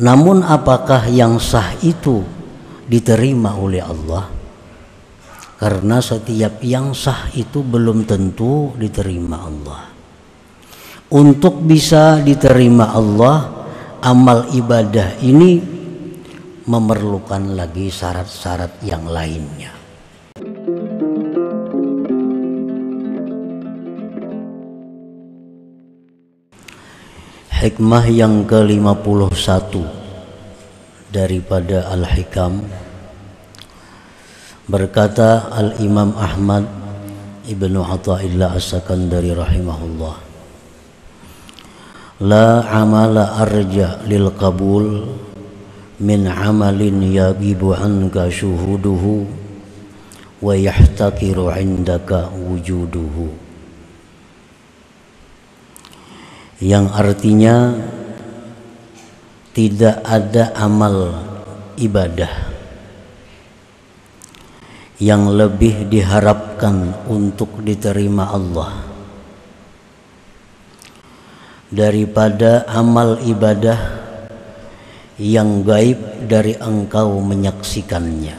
Namun apakah yang sah itu diterima oleh Allah? Karena setiap yang sah itu belum tentu diterima Allah. Untuk bisa diterima Allah, amal ibadah ini memerlukan lagi syarat-syarat yang lainnya. Hikmah yang ke-51 daripada Al-Hikam, berkata Al-Imam Ahmad Ibnu Athaillah As-Sakandari rahimahullah, la amala arja lil qabul min amalin yagibu anka syuhuduhu wa yahtakiru indaka wujuduhu. Yang artinya tidak ada amal ibadah yang lebih diharapkan untuk diterima Allah daripada amal ibadah yang gaib dari engkau menyaksikannya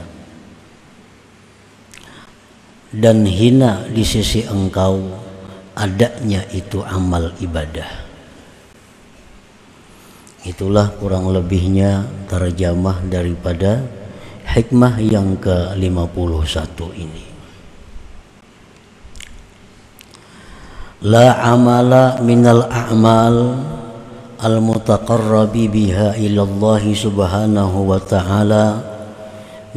dan hina di sisi engkau adanya itu amal ibadah. Itulah kurang lebihnya terjemah daripada hikmah yang ke-51 ini. La amala minal a'mal al-mutaqarrabi biha ilallahi subhanahu wa ta'ala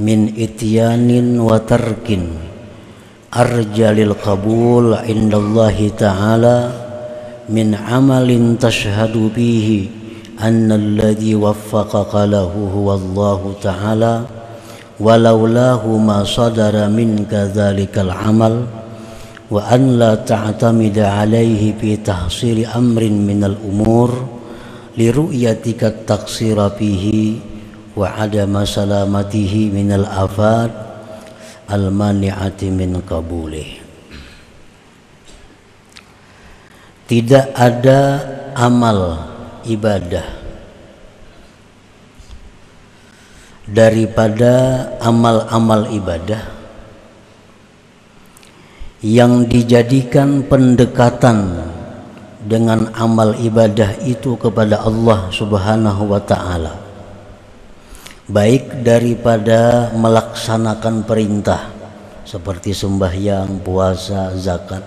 min ityanin wa tarkin arjalil qabul indallahi ta'ala min amalin tashhadu bihi anna alladhi waffaqaka lahu huwa Allah ta'ala walaulahu ma sadara minka dhalikal amal wa an la ta'tamida alaihi fi tahsili amrin minal umur li ru'yatika taksira fihi wa adama salamatihi minal afat al mani'ati min qabulih. Tidak ada amal ibadah daripada amal-amal ibadah yang dijadikan pendekatan dengan amal ibadah itu kepada Allah Subhanahu wa ta'ala, baik daripada melaksanakan perintah seperti sembahyang, puasa, zakat,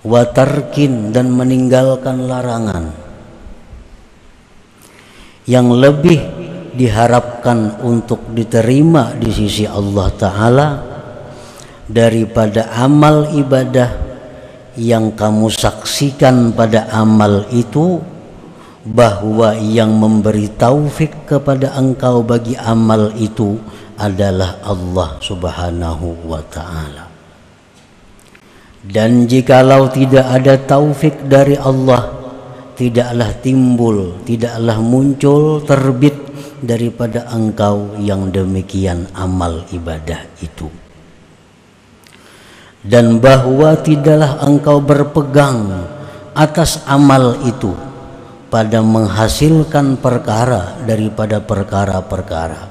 watarkin dan meninggalkan larangan, yang lebih diharapkan untuk diterima di sisi Allah Ta'ala daripada amal ibadah yang kamu saksikan pada amal itu bahwa yang memberi taufik kepada engkau bagi amal itu adalah Allah Subhanahu wa Ta'ala. Dan jikalau tidak ada taufik dari Allah, tidaklah timbul, tidaklah muncul, terbit daripada engkau yang demikian amal ibadah itu. Dan bahwa tidaklah engkau berpegang atas amal itu pada menghasilkan perkara daripada perkara-perkara,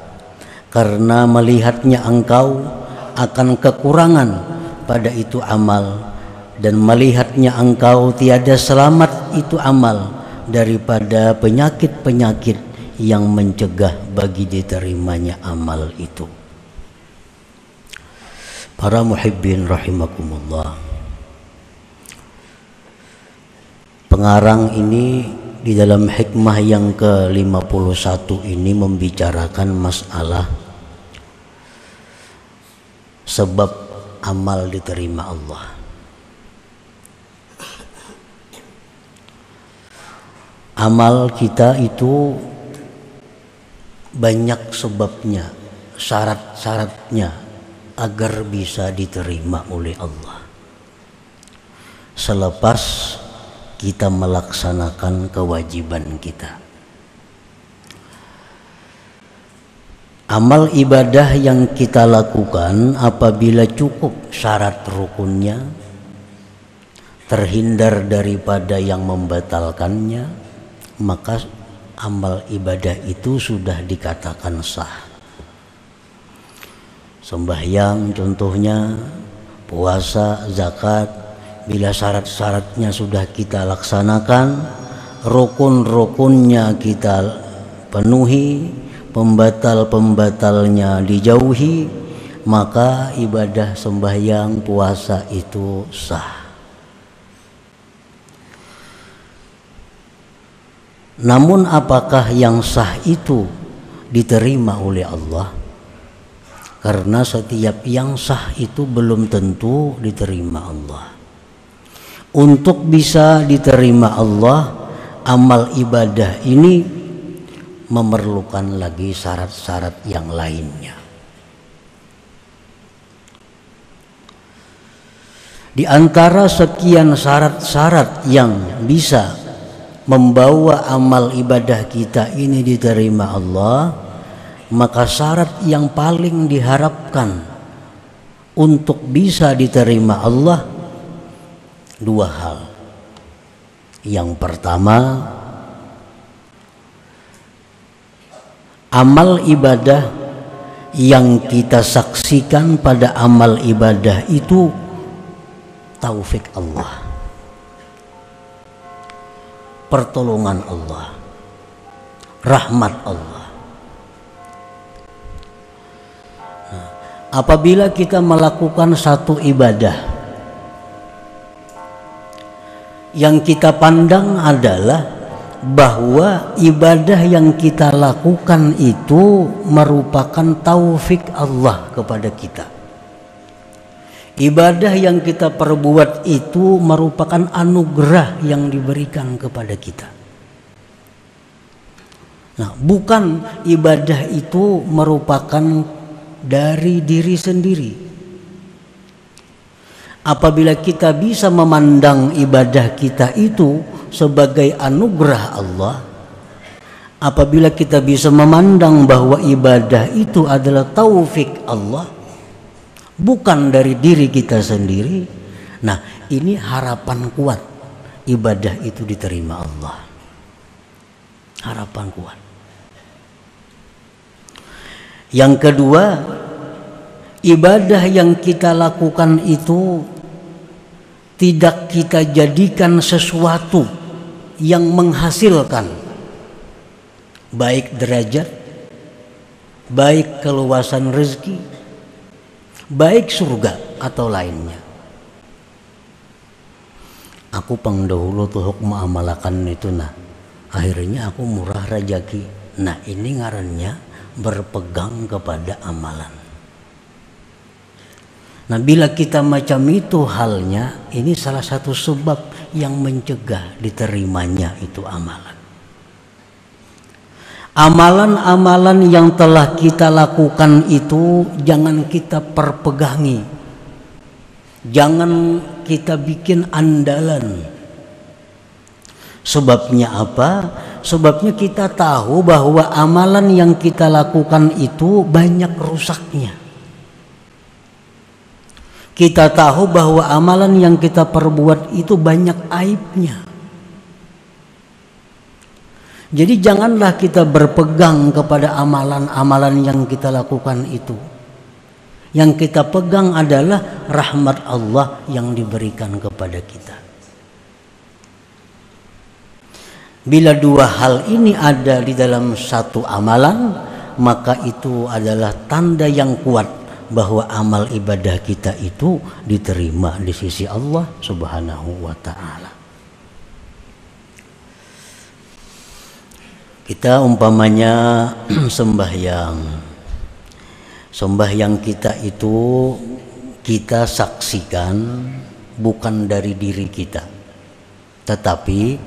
karena melihatnya engkau akan kekurangan pada itu amal, dan melihatnya engkau tiada selamat itu amal daripada penyakit-penyakit yang mencegah bagi diterimanya amal itu. Para muhibbin rahimakumullah, pengarang ini di dalam hikmah yang ke-51 ini membicarakan masalah sebab amal diterima Allah. Amal kita itu banyak sebabnya, syarat-syaratnya agar bisa diterima oleh Allah. Selepas kita melaksanakan kewajiban kita. Amal ibadah yang kita lakukan apabila cukup syarat rukunnya, terhindar daripada yang membatalkannya, maka amal ibadah itu sudah dikatakan sah. Sembahyang contohnya, puasa, zakat, bila syarat-syaratnya sudah kita laksanakan, rukun-rukunnya kita penuhi, pembatal-pembatalnya dijauhi, maka ibadah sembahyang puasa itu sah. Namun apakah yang sah itu diterima oleh Allah? Karena setiap yang sah itu belum tentu diterima Allah. Untuk bisa diterima Allah, amal ibadah ini memerlukan lagi syarat-syarat yang lainnya. Di antara sekian syarat-syarat yang bisa membawa amal ibadah kita ini diterima Allah, maka syarat yang paling diharapkan untuk bisa diterima Allah dua hal. Yang pertama, amal ibadah yang kita saksikan pada amal ibadah itu taufik Allah, pertolongan Allah, rahmat Allah. Nah, apabila kita melakukan satu ibadah yang kita pandang adalah bahwa ibadah yang kita lakukan itu merupakan taufik Allah kepada kita. Ibadah yang kita perbuat itu merupakan anugerah yang diberikan kepada kita. Nah, bukan ibadah itu merupakan dari diri sendiri. Apabila kita bisa memandang ibadah kita itu sebagai anugerah Allah, apabila kita bisa memandang bahwa ibadah itu adalah taufik Allah, bukan dari diri kita sendiri, nah ini harapan kuat ibadah itu diterima Allah. Harapan kuat. Yang kedua, ibadah yang kita lakukan itu tidak kita jadikan sesuatu yang menghasilkan baik derajat, baik keluasan rezeki, baik surga atau lainnya. Aku pangdahulu tuh hukma amalakan itu, nah akhirnya aku murah rajaki. Nah ini ngarannya berpegang kepada amalan. Nah bila kita macam itu halnya, ini salah satu sebab yang mencegah diterimanya itu amalan. Amalan-amalan yang telah kita lakukan itu jangan kita perpegangi, jangan kita bikin andalan. Sebabnya apa? Sebabnya kita tahu bahwa amalan yang kita lakukan itu banyak rusaknya. Kita tahu bahwa amalan yang kita perbuat itu banyak aibnya. Jadi janganlah kita berpegang kepada amalan-amalan yang kita lakukan itu. Yang kita pegang adalah rahmat Allah yang diberikan kepada kita. Bila dua hal ini ada di dalam satu amalan, maka itu adalah tanda yang kuat bahwa amal ibadah kita itu diterima di sisi Allah Subhanahu wa ta'ala. Kita umpamanya sembahyang kita itu kita saksikan bukan dari diri kita, tetapi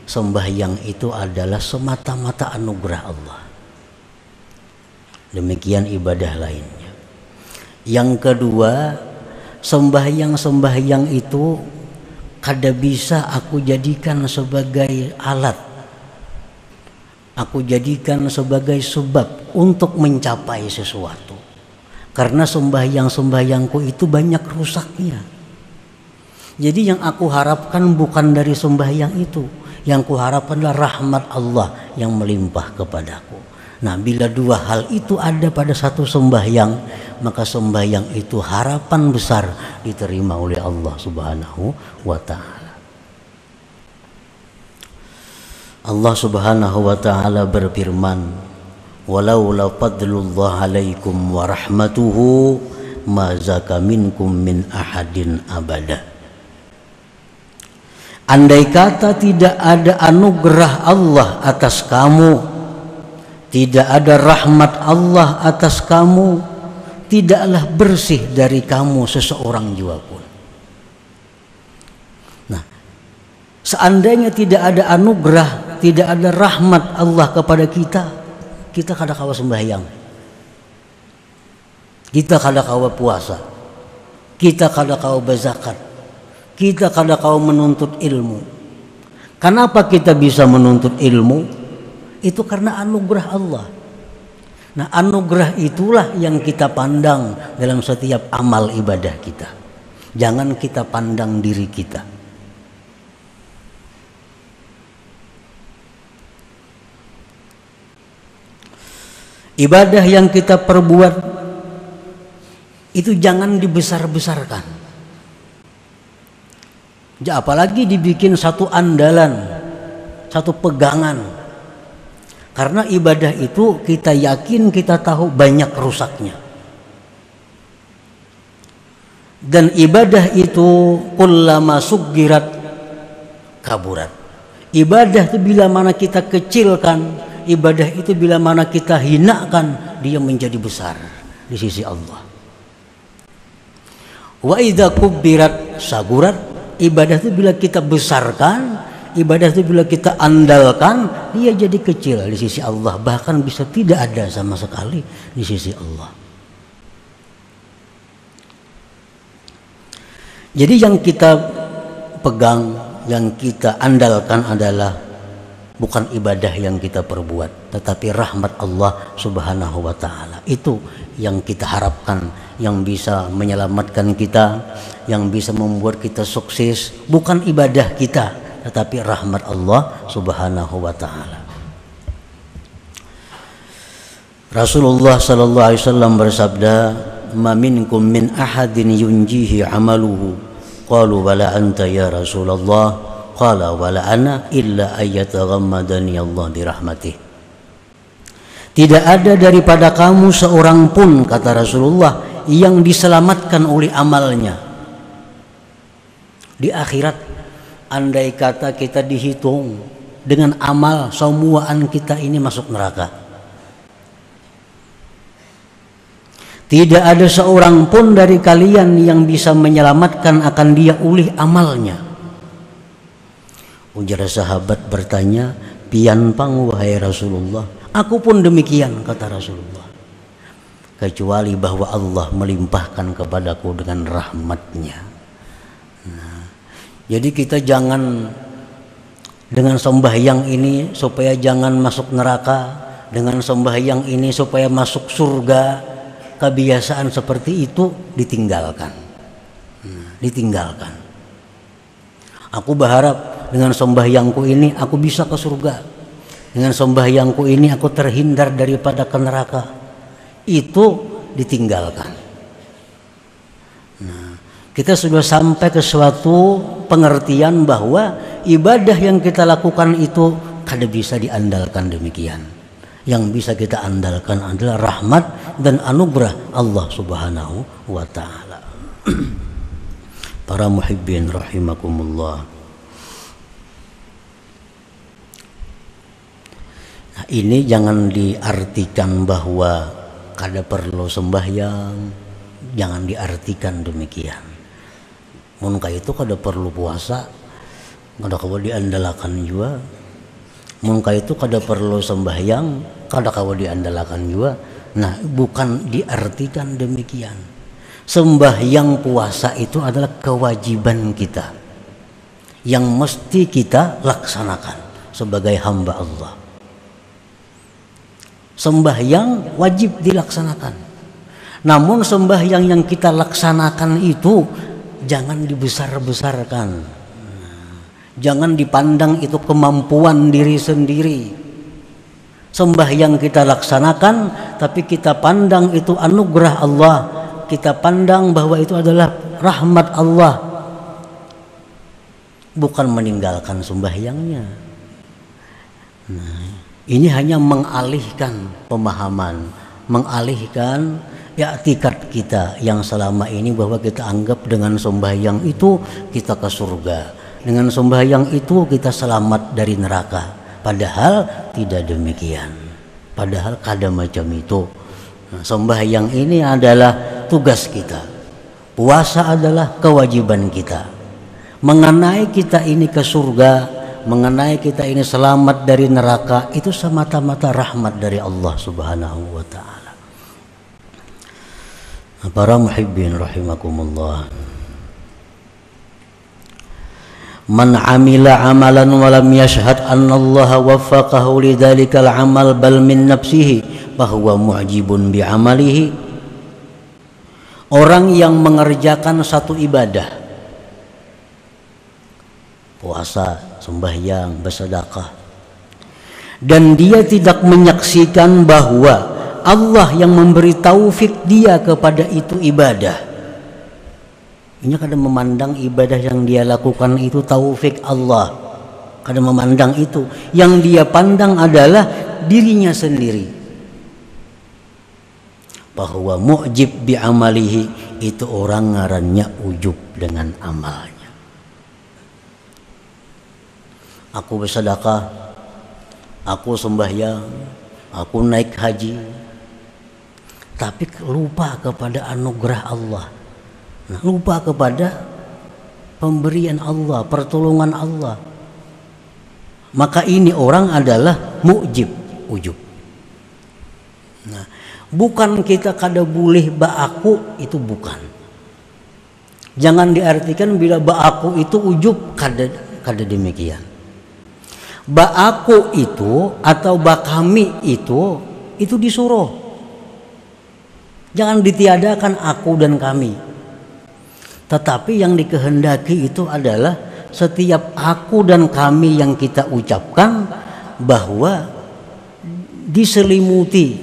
sembahyang itu adalah semata-mata anugerah Allah. Demikian ibadah lainnya. Yang kedua, sembahyang itu kada bisa aku jadikan sebagai alat, aku jadikan sebagai sebab untuk mencapai sesuatu. Karena sembahyangku itu banyak rusaknya. Jadi yang aku harapkan bukan dari sembahyang itu. Yang kuharapkan adalah rahmat Allah yang melimpah kepadaku. Nah, bila dua hal itu ada pada satu sembahyang, maka sembahyang itu harapan besar diterima oleh Allah Subhanahu wa ta'ala. Allah Subhanahu wa ta'ala berfirman, walaula fadlullah alaikum wa rahmatuhu ma zaka minkum min ahadin abada. Andai kata tidak ada anugerah Allah atas kamu, tidak ada rahmat Allah atas kamu, tidaklah bersih dari kamu seseorang jua pun. Nah, seandainya tidak ada anugerah, tidak ada rahmat Allah kepada kita, kita kada kawa sembahyang, kita kada kawa puasa, kita kada kawa berzakat, kita kada kawa menuntut ilmu. Kenapa kita bisa menuntut ilmu? Itu karena anugerah Allah. Nah, anugerah itulah yang kita pandang dalam setiap amal ibadah kita. Jangan kita pandang diri kita. Ibadah yang kita perbuat itu jangan dibesar-besarkan. Apalagi dibikin satu andalan, satu pegangan. Karena ibadah itu kita yakin, kita tahu banyak rusaknya. Dan ibadah itu kullama suggirat kaburat. Ibadah itu bila mana kita kecilkan, ibadah itu bila mana kita hinakan, dia menjadi besar di sisi Allah. Wa idza kubbirat sagurat. Ibadah itu bila kita besarkan, ibadah itu bila kita andalkan, dia jadi kecil di sisi Allah, bahkan bisa tidak ada sama sekali di sisi Allah. Jadi yang kita pegang, yang kita andalkan adalah bukan ibadah yang kita perbuat, tetapi rahmat Allah Subhanahu wa ta'ala. Itu yang kita harapkan, yang bisa menyelamatkan kita, yang bisa membuat kita sukses, bukan ibadah kita, tetapi rahmat Allah Subhanahu wa ta'ala. Rasulullah sallallahu alaihi wasallam bersabda, "Ma minkum min ahadin yunjihi amaluhu." Qalu wala anta ya Rasulullah. Qala wala ana illa ayyataghammadani Allah birahmatih. Tidak ada daripada kamu seorang pun, kata Rasulullah, yang diselamatkan oleh amalnya di akhirat. Andai kata kita dihitung dengan amal, semuaan kita ini masuk neraka. Tidak ada seorang pun dari kalian yang bisa menyelamatkan akan dia oleh amalnya. Ujar sahabat bertanya, pian pang wahai Rasulullah. Aku pun demikian, kata Rasulullah. Kecuali bahwa Allah melimpahkan kepadaku dengan rahmatnya. Nah, jadi kita jangan dengan sembahyang ini supaya jangan masuk neraka, dengan sembahyang ini supaya masuk surga. Kebiasaan seperti itu ditinggalkan. Ditinggalkan. Aku berharap dengan sembahyangku ini aku bisa ke surga. Dengan sembahyangku ini aku terhindar daripada ke neraka. Itu ditinggalkan. Nah, kita sudah sampai ke suatu pengertian bahwa ibadah yang kita lakukan itu kada bisa diandalkan demikian. Yang bisa kita andalkan adalah rahmat dan anugerah Allah Subhanahu wa ta'ala. Para muhibbin rahimakumullah. Nah, ini jangan diartikan bahwa kada perlu sembahyang, jangan diartikan demikian. Mun itu kada perlu puasa, kada kawa diandalkan juga. Mun itu kada perlu sembahyang, kada kawa diandalkan juga. Nah, bukan diartikan demikian. Sembahyang puasa itu adalah kewajiban kita yang mesti kita laksanakan sebagai hamba Allah. Sembahyang wajib dilaksanakan. Namun sembahyang yang kita laksanakan itu jangan dibesar-besarkan. Jangan dipandang itu kemampuan diri sendiri. Sembahyang kita laksanakan, tapi kita pandang itu anugerah Allah. Kita pandang bahwa itu adalah rahmat Allah. Bukan meninggalkan sembahyangnya. Nah, ini hanya mengalihkan pemahaman, mengalihkan i'tikad kita yang selama ini bahwa kita anggap dengan sembahyang itu kita ke surga. Dengan sembahyang itu kita selamat dari neraka. Padahal tidak demikian. Padahal kada macam itu. Nah, sembahyang ini adalah tugas kita. Puasa adalah kewajiban kita. Mengenai kita ini ke surga, mengenai kita ini selamat dari neraka, itu semata-mata rahmat dari Allah Subhanahu wa ta'ala. Para muhibbin rahimakumullah. Man amila amalan wa lam yashhad anna Allah waffaqahu lidzalikal amal bal min nafsihi fahuwa mu'jibun bi amalihi. Orang yang mengerjakan satu ibadah, puasa, sembahyang, bersedekah, dan dia tidak menyaksikan bahwa Allah yang memberi taufik dia kepada itu ibadah. Ini kadang memandang ibadah yang dia lakukan itu taufik Allah. Kadang memandang itu. Yang dia pandang adalah dirinya sendiri. Bahwa mu'jib bi amalihi, itu orang ngarannya ujub dengan amalnya. Aku bersedekah, aku sembahyang, aku naik haji, tapi lupa kepada anugerah Allah. Nah, lupa kepada pemberian Allah, pertolongan Allah. Maka ini orang adalah mu'jib, ujub. Nah, bukan kita kada boleh ba'aku, itu bukan. Jangan diartikan bila ba'aku itu ujub, kada demikian. Ba'aku itu atau ba'kami itu disuruh. Jangan ditiadakan aku dan kami. Tetapi yang dikehendaki itu adalah setiap aku dan kami yang kita ucapkan bahwa diselimuti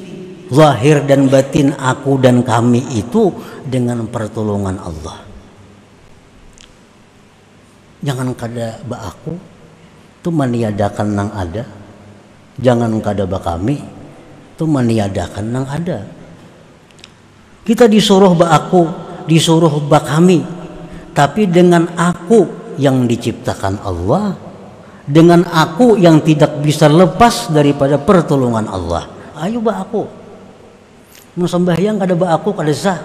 zahir dan batin aku dan kami itu dengan pertolongan Allah. Jangan kada ba'aku itu meniadakan nang ada. Jangan kada ba'kami itu meniadakan nang ada. Kita disuruh ba'aku, disuruh ba'kami, tapi dengan aku yang diciptakan Allah, dengan aku yang tidak bisa lepas daripada pertolongan Allah. Ayo ba'aku. Mau sembahyang kada ba'aku kada sah.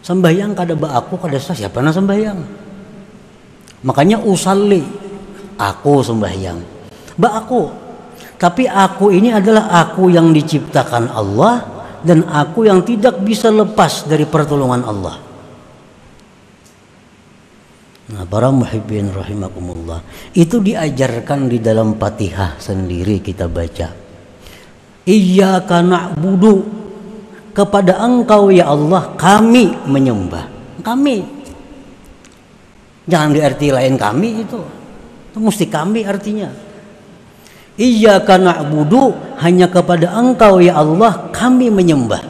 Sembahyang kada ba'aku kada sah. Siapa nak sembahyang? Makanya usalli, aku sembahyang. Ba'aku. Tapi aku ini adalah aku yang diciptakan Allah, dan aku yang tidak bisa lepas dari pertolongan Allah. Nah, para muhibbin rahimakumullah, itu diajarkan di dalam Fatihah sendiri kita baca. Iyyaka na'budu, kepada Engkau ya Allah kami menyembah. Kami. Jangan diarti lain kami itu mesti kami artinya. Iyyaka na'budu, hanya kepada Engkau ya Allah kami menyembah.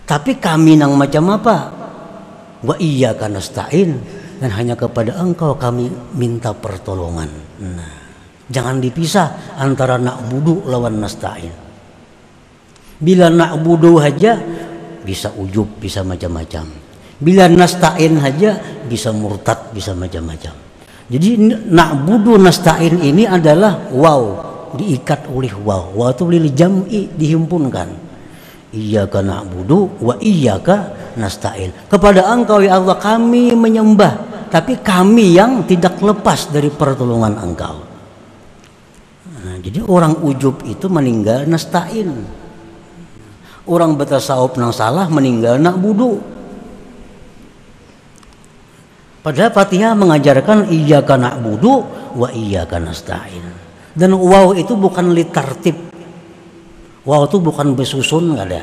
Tapi kami nang macam apa? Wa iyyaka nasta'in, dan hanya kepada Engkau kami minta pertolongan. Nah, jangan dipisah antara na'budu lawan nasta'in. Bila na'budu aja bisa ujub, bisa macam-macam. Bila nasta'in aja bisa murtad, bisa macam-macam. Jadi na'budu nasta'in ini adalah waw, diikat oleh waw. Waw itu lil jam'i, dihimpunkan. Iyyaka na'budu wa iyyaka nasta'in. Kepada Engkau ya Allah kami menyembah, tapi kami yang tidak lepas dari pertolongan Engkau. Nah, jadi orang ujub itu meninggal nasta'in. Orang bertasawuf nang salah meninggal na'budu. Padahal Fatihah mengajarkan iyyaka na'budu wa iyyaka nasta'in. Dan waw itu bukan litartib. Waw itu bukan bersusun, enggak ada.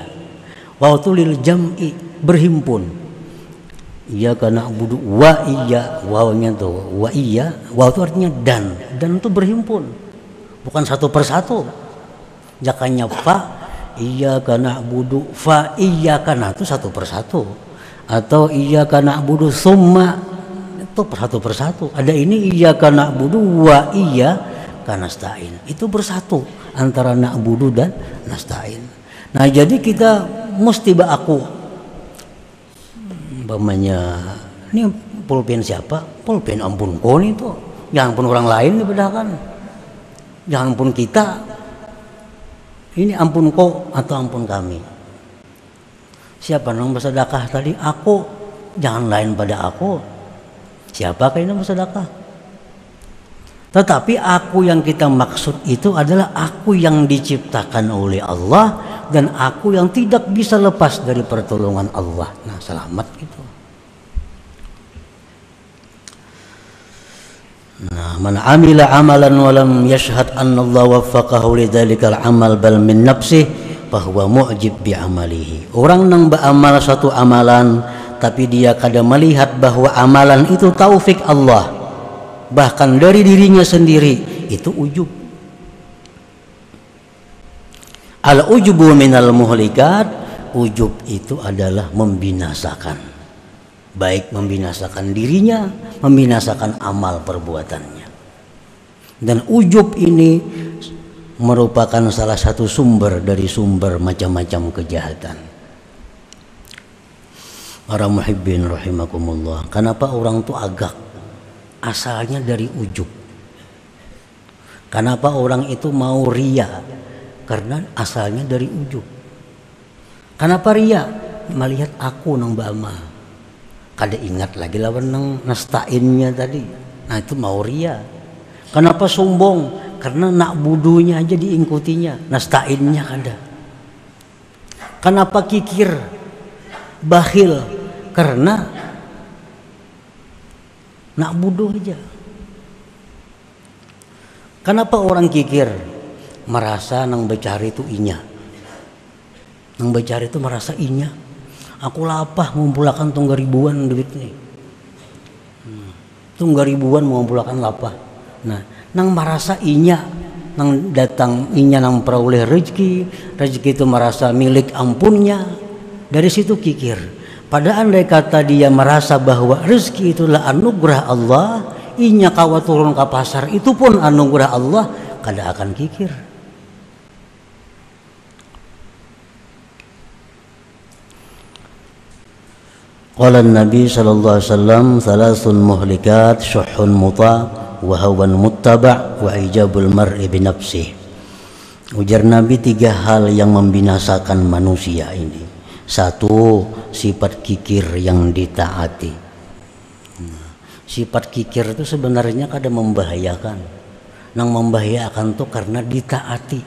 Waw itu lil jam'i, berhimpun. Iyyaka na'budu wa iya, wawnya tuh wa iya, waw itu artinya dan itu berhimpun, bukan satu persatu. Jakanya fa iyyaka na'budu fa iyyaka, nah itu satu persatu, atau iyyaka na'budu summa itu satu persatu. Ada ini iyyaka na'budu wa iyyaka nasta'in, itu bersatu antara na'budu dan nasta'in. Nah jadi kita mesti ba'aku umpamanya, ini pulpen siapa? Pulpen ampun kau nih tuh, jangan pun orang lain dibedakan, jangan pun kita. Ini ampun kau atau ampun kami. Siapa yang bersedekah tadi? Aku, jangan lain pada aku. Siapa yang bersedekah? Tetapi aku yang kita maksud itu adalah aku yang diciptakan oleh Allah dan aku yang tidak bisa lepas dari pertolongan Allah. Nah, selamat gitu. Nah, man amila amalan wa lam yashhad anna Allah waffaqahu lidzalikal amal bal min nafsihi fa huwa mu'jib bi amalihi. Orang nang beramal satu amalan tapi dia kada melihat bahwa amalan itu taufik Allah, bahkan dari dirinya sendiri, itu ujub. Al-ujubu minal muhlikat, ujub itu adalah membinasakan, baik membinasakan dirinya, membinasakan amal perbuatannya. Dan ujub ini merupakan salah satu sumber dari sumber macam-macam kejahatan. Para muhibbin rahimakumullah, kenapa orang tuh agak asalnya dari ujub? Kenapa orang itu mau ria? Karena asalnya dari ujub. Kenapa ria? Melihat aku nang beramal, kada ingat lagi lawan nang nastainnya tadi. Nah itu mau ria. Kenapa sombong? Karena nak budunya aja diingkutinya, nastainnya kada. Kenapa kikir, bakhil? Karena nak budu aja. Kenapa orang kikir? Merasa nang becari itu inya. Nang becari itu merasa inya. Aku lapah mengumpulkan tunggal ribuan duit nih. Tunggal ribuan mengumpulkan lapah. Nah, nang merasa inya, nang datang inya nang peroleh rezeki, rezeki itu merasa milik ampunnya. Dari situ kikir. Pada andai kata dia merasa bahwa rezeki itulah anugerah Allah, inya kawa turun ke pasar itu pun anugerah Allah, kada akan kikir. Qala Nabi sallallahu alaihi wasallam, "Thalathun muhlikat, syuhhun muta, wa hawan muttaba, wa ijabul mar'i bi nafsihi." Ujar Nabi, 3 hal yang membinasakan manusia ini. 1, sifat kikir yang ditaati. Sifat kikir itu sebenarnya kada membahayakan. Nang membahayakan tuh karena ditaati.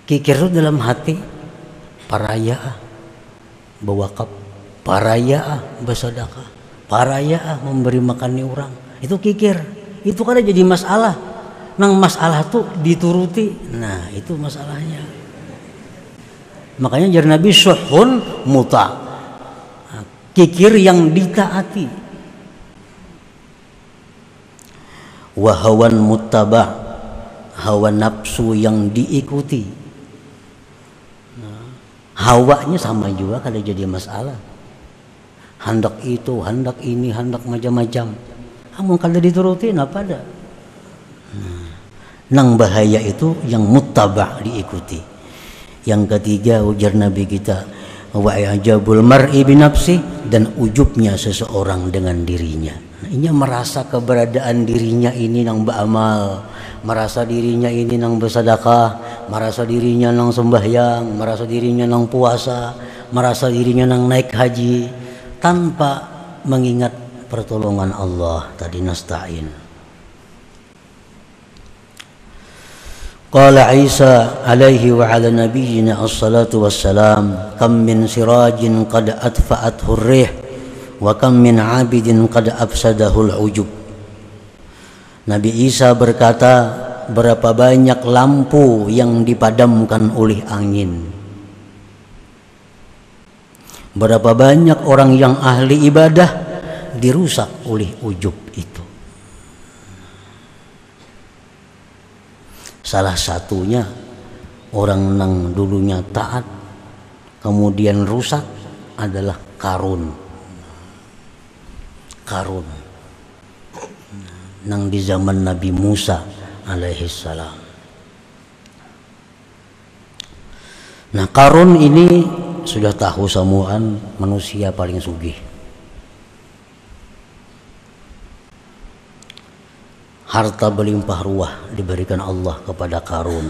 Kikir itu dalam hati, paraya, bewakaf, paraya, bersedekah, paraya, memberi makan orang. Itu kikir. Itu kada jadi masalah. Nang masalah tuh dituruti. Nah, itu masalahnya. Makanya jar Nabi syuhun muta, kikir yang ditaati. Wa hawan muttaba, hawa nafsu yang diikuti. Hawanya sama juga kada jadi masalah. Hendak itu, hendak ini, hendak macam-macam. Amun kada diturutin apa ada. Nang bahaya itu yang muttaba, diikuti. Yang ketiga ujar Nabi kita, wa ajabul mar'i bi nafsi, dan ujubnya seseorang dengan dirinya. Ini merasa keberadaan dirinya ini nang beramal, merasa dirinya ini nang bersedekah, merasa dirinya nang sembahyang, merasa dirinya nang puasa, merasa dirinya nang naik haji, tanpa mengingat pertolongan Allah tadi, nasta'in. Qala Isa alaihi wa ala nabiyyina as-salatu wassalam, kam min sirajin qad atfa'athu ar-rih wa kam min 'abidin qad afsadahu al-ujub. Nabi Isa berkata, berapa banyak lampu yang dipadamkan oleh angin, Berapa banyak orang yang ahli ibadah dirusak oleh ujub itu. Salah satunya orang yang dulunya taat kemudian rusak adalah Qarun. Qarun nang di zaman Nabi Musa alaihi salam. Nah, Qarun ini sudah tahu semuaan manusia paling sugih. Harta berlimpah ruah diberikan Allah kepada Qarun.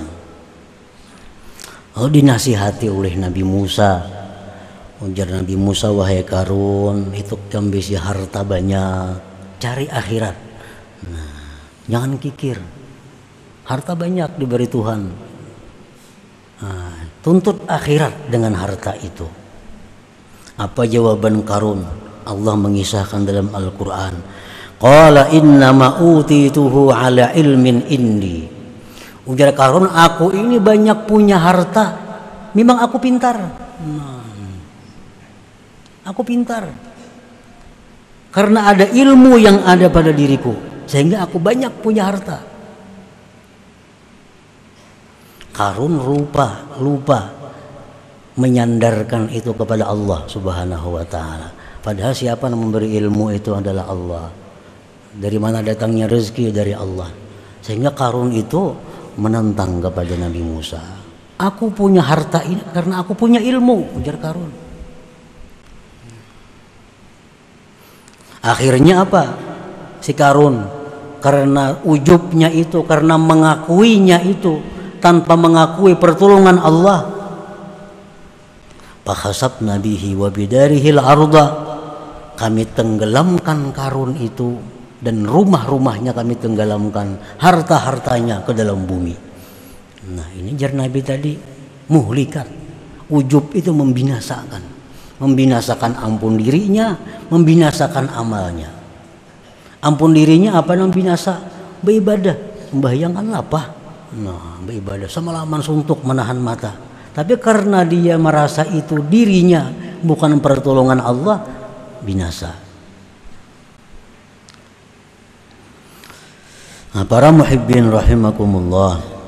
Oh, dinasihati oleh Nabi Musa. Ujar Nabi Musa, wahai Qarun, itu ambisi harta banyak, cari akhirat. Nah, jangan kikir. Harta banyak diberi Tuhan. Nah, tuntut akhirat dengan harta itu. Apa jawaban Qarun? Allah mengisahkan dalam Al-Quran. Qala innama utituhu ala ilmin indi. Ujar Qarun, aku ini banyak punya harta. Memang aku pintar. Aku pintar. Karena ada ilmu yang ada pada diriku, sehingga aku banyak punya harta. Qarun lupa menyandarkan itu kepada Allah Subhanahu wa taala. Padahal siapa yang memberi ilmu itu adalah Allah. Dari mana datangnya rezeki? Dari Allah. Sehingga Qarun itu menentang kepada Nabi Musa. Aku punya harta ini karena aku punya ilmu, ujar Qarun. Akhirnya apa? Si Qarun karena ujubnya itu, karena mengakuinya itu tanpa mengakui pertolongan Allah, fakhasafna bihi wa bidarihil arda, kami tenggelamkan Qarun itu dan rumah-rumahnya kami tenggelamkan, harta-hartanya ke dalam bumi. Nah, ini jar Nabi tadi, muhlikat. Ujub itu membinasakan ampun dirinya, membinasakan amalnya. Ampun dirinya apa yang binasa? Beribadah, membayangkan apa? Nah, beribadah semalaman suntuk menahan mata. Tapi karena dia merasa itu dirinya bukan pertolongan Allah, binasa. Nah, para muhibbin rahimakumullah.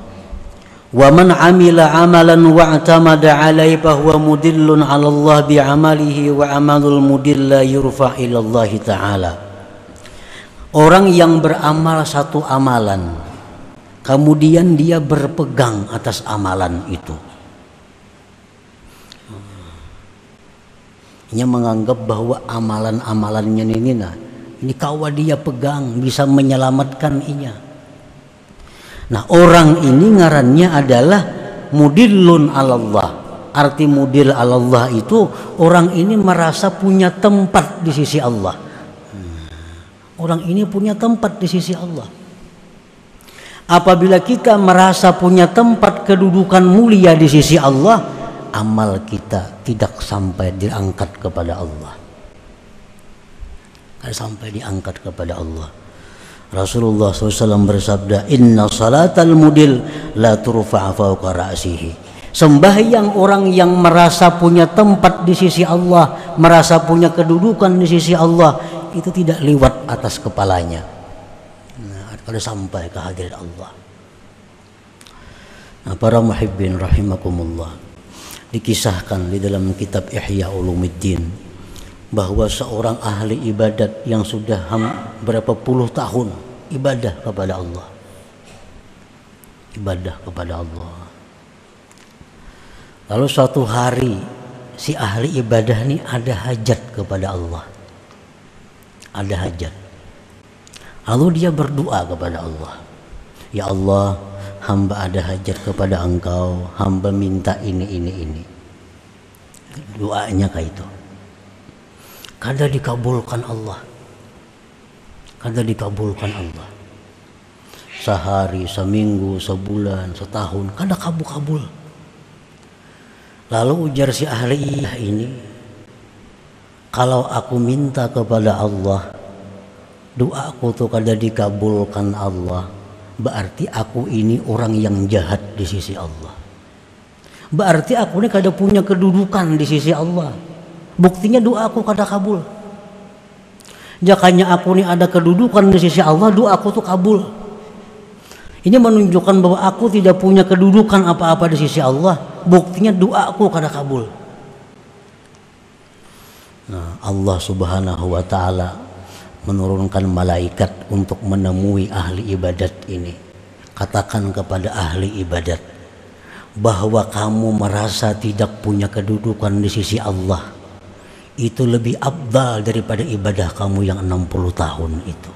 Wa man amila amalan wa'tamada 'alaihi fa huwa mudillun 'ala Allah bi 'amalihi wa 'amalul mudilla yurfa' ila Allah taala. Orang yang beramal satu amalan kemudian dia berpegang atas amalan itu. Dia menganggap bahwa amalan-amalannya ini kawa dia pegang bisa menyelamatkan inya. Nah, orang ini ngarannya adalah mudillun 'alallah. Arti mudil 'alallah itu orang ini merasa punya tempat di sisi Allah. Orang ini punya tempat di sisi Allah. Apabila kita merasa punya tempat kedudukan mulia di sisi Allah, amal kita tidak sampai diangkat kepada Allah. Tidak sampai diangkat kepada Allah. Rasulullah SAW bersabda, Inna salatal mudil la turfa'a fawqa ra'sihi. Sembahyang orang yang merasa punya tempat di sisi Allah, merasa punya kedudukan di sisi Allah, itu tidak liwat atas kepalanya. Nah, kalau sampai ke hadirat Allah. Nah, para muhibbin rahimakumullah, dikisahkan di dalam kitab Ihya Ulumuddin bahwa seorang ahli ibadat yang sudah berapa puluh tahun ibadah kepada Allah, lalu suatu hari si ahli ibadah ini ada hajat kepada Allah, lalu dia berdoa kepada Allah, ya Allah, hamba ada hajat kepada Engkau, hamba minta ini. Doanya kayak itu. Kada dikabulkan Allah. Sehari, seminggu, sebulan, setahun, kada kabul. Lalu ujar si ahli ini, kalau aku minta kepada Allah, doaku tuh kada dikabulkan Allah, berarti aku ini orang yang jahat di sisi Allah. Berarti aku ini kada punya kedudukan di sisi Allah. Buktinya doaku kada kabul. Jakanya aku ini ada kedudukan di sisi Allah, doaku tuh kabul. Ini menunjukkan bahwa aku tidak punya kedudukan apa-apa di sisi Allah. Buktinya doaku kada kabul. Nah, Allah Subhanahu wa taala menurunkan malaikat untuk menemui ahli ibadat ini. Katakan kepada ahli ibadat bahwa kamu merasa tidak punya kedudukan di sisi Allah, itu lebih afdal daripada ibadah kamu yang 60 tahun itu.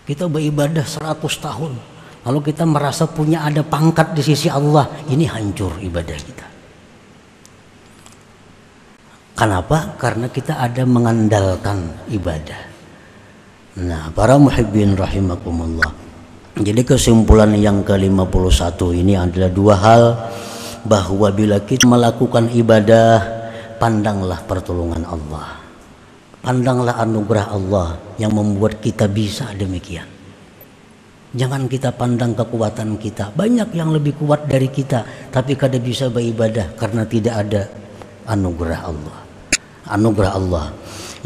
Kita beribadah 100 tahun, lalu kita merasa punya ada pangkat di sisi Allah, ini hancur ibadah kita. Kenapa? Karena kita ada mengandalkan ibadah. Nah, para muhibbin rahimakumullah. Jadi kesimpulan yang ke-51 ini adalah dua hal, bahwa bila kita melakukan ibadah, pandanglah pertolongan Allah, pandanglah anugerah Allah yang membuat kita bisa demikian. Jangan kita pandang kekuatan kita. Banyak yang lebih kuat dari kita, tapi kada bisa beribadah karena tidak ada anugerah Allah. Anugerah Allah.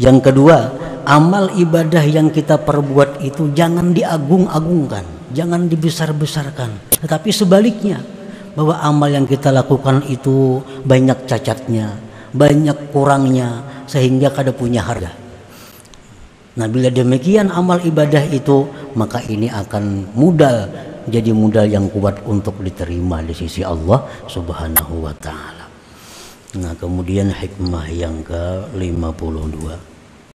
Yang kedua, amal ibadah yang kita perbuat itu jangan diagung-agungkan, jangan dibesar-besarkan, tetapi sebaliknya, bahwa amal yang kita lakukan itu banyak cacatnya, banyak kurangnya, sehingga kada punya harga. Nah, bila demikian amal ibadah itu, maka ini akan jadi modal yang kuat untuk diterima di sisi Allah Subhanahu wa taala. Nah, kemudian hikmah yang ke-52.